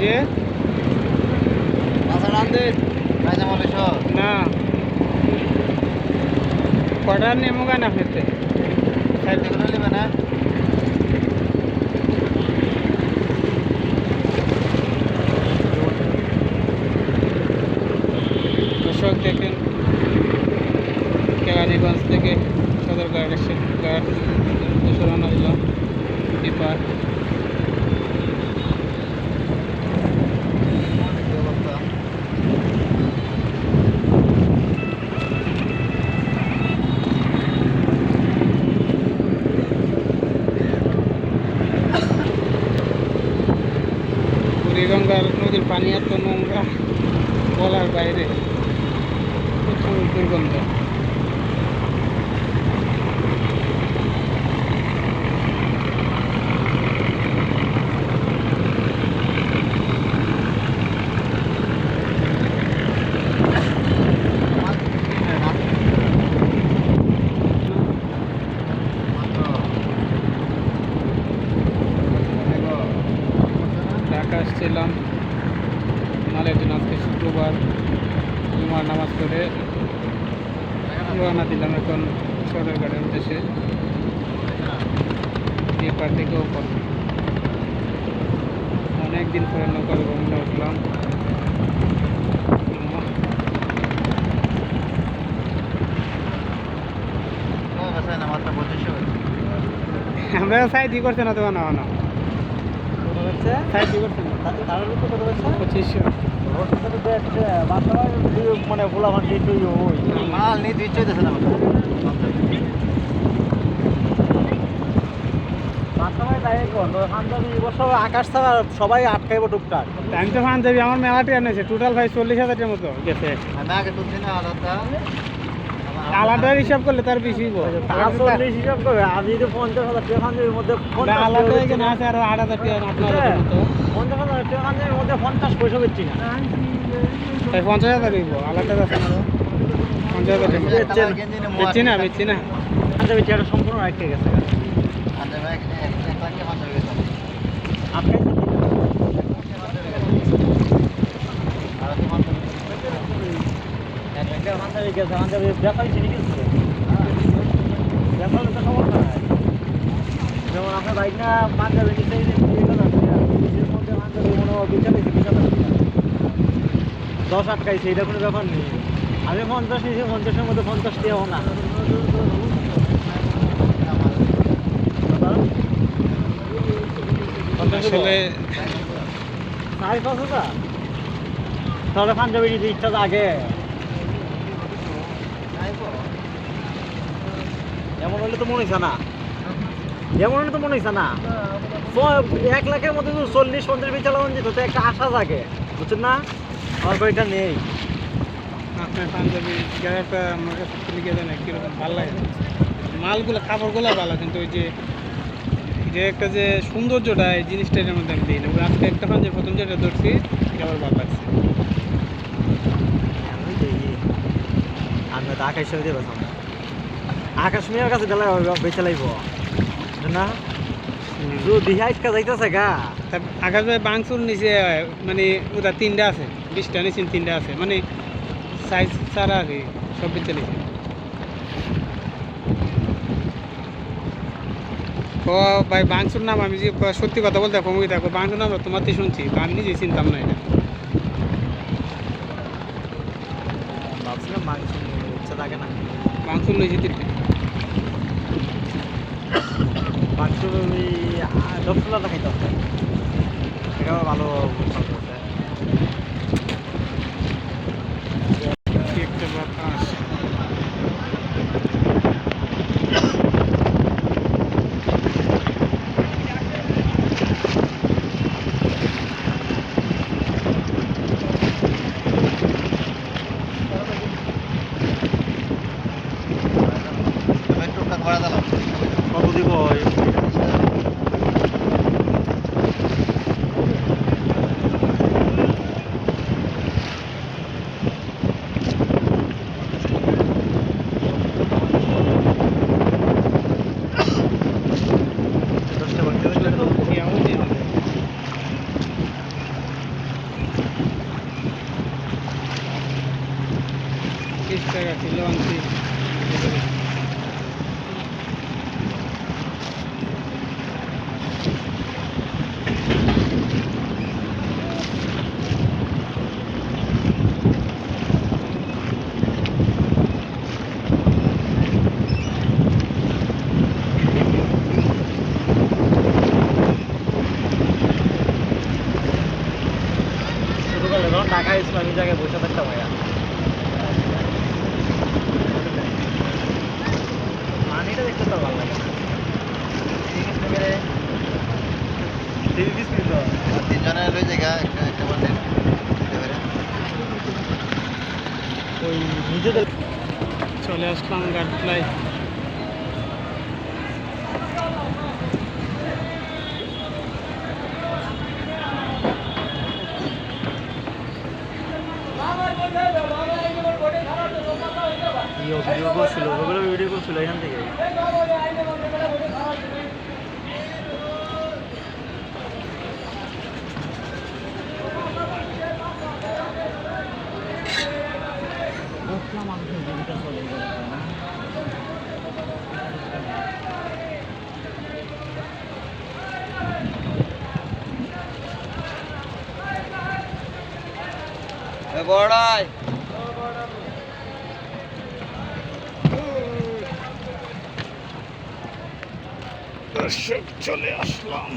যে না কটার নেমো গান আপনাতে দর্শক দেখেন কেরানীগঞ্জ থেকে সদরঘাট এসে ঘাট রওনা দিল এবার বুড়িগঙ্গার নদীর পানি এত নোংরা বলার বাইরে প্রচুর দুর্গন্ধ। ঢাকা আসছিলাম নালের দিন আজকে শুক্রবার জুমার নামাজ পড়ে রওনা দিলাম এখন সদরঘাটের উদ্দেশ্যে। এপার থেকে ওপর অনেকদিন পরে নৌকার ভ্রমণে উঠলাম। আমরা সাইডই করছে না তো না না সাইডই করছে না 2500 মানে পোলা ভান্ডি মাল নিয়ে তুই চলতেছে না আকাশ ছাড়া সবাই আটকাইব টুকটাক। আমি তো ফান যাবি আমার মেলা ট্রেন আছে টোটাল ভাই 40,000 মতো গেছে। আলাদা হিসাব করলে তার বেশি হিসাব করবে আমি যদি 50,000 টাকা ফান্ডের মধ্যে আলাদা এখানে আছে আরো 8,000 টাকা আপনার মতো 50,000 টাকা ফান্ডের মধ্যে 50 পয়সা বেচছি না তাই 50,000 দিব আলাদা আছে না 50,000 টাকা বেচছি না আচ্ছা বেচি আর সম্পূর্ণ রাখতে গেছে যেমন আপনার বাইক না পাঞ্জাবি দশ আটকাইছে এটা কোনো ব্যাপার নেই। আমি 50 নিয়েছি 50-এর মধ্যে 50 টাকাও না আসলে তাহলে পাঞ্জাবি নিতে ইচ্ছা আগে এমন হলে তো মনে হইছে না তো 1 লাখের মধ্যে 40-50 বেচা লাগান যেত তো একটা আশা জাগে বুঝছেন না। আমার বাড়িটা নেই আপনার পাঞ্জাবি জায়গাটা আমার কাছে লিখে দেন কীরকম ভালো লাগে মালগুলো কাপড়গুলো ভালো কিন্তু ওই যে একটা যে সৌন্দর্যটা এই জিনিসটা এটার মধ্যে আমি দিই না। আজকে একটা পাঞ্জাবি প্রথম যেটা ধরছি এটা আমার ভালো লাগছে। আমি তো আকাশ দিয়ে বসলাম আকাশ মিয়ার কাছে বেলা বেচা লাগব না দিহা ইটকা যাইতেছে গা আকাশ ভাই বাংসুর নিচে মানে ওটা 3টা আছে 20টা নিচে 3টা আছে মানে সাইজ ছাড়া আর কি সব বেচে নিছে। ও ভাই বাংসুর নাম আমি যে সত্যি কথা বলতে কমই থাকো বাংসুর নাম তোমারতে শুনছি আমি নিজে চিনতাম না এটা ভাবছিলাম মাংস ইচ্ছা থাকে না বাংসুর নিচে 3টা মাংস ওই দশটা খাইতে হবে এটাও ভালো একটা বাতাস কত দিব টাকা ছিল আনছি ছোটবেলায় যখন ঢাকা ইসলামী জায়গায় বসে থাকতাম ভাইয়া পানিটা দেখতে তো ভালো লাগে না টিভি বিস্কুট তো তিনজনের ওই জায়গা একটা একটা বললেন ওই নিজেদের চলে আসলাম গাটফ্লাই ভিডিও করছিল ওগুলো ভিডিও করছিল এখান থেকে মানুষের জীবিকা চলে না বড়াই দর্শক চলে আসলাম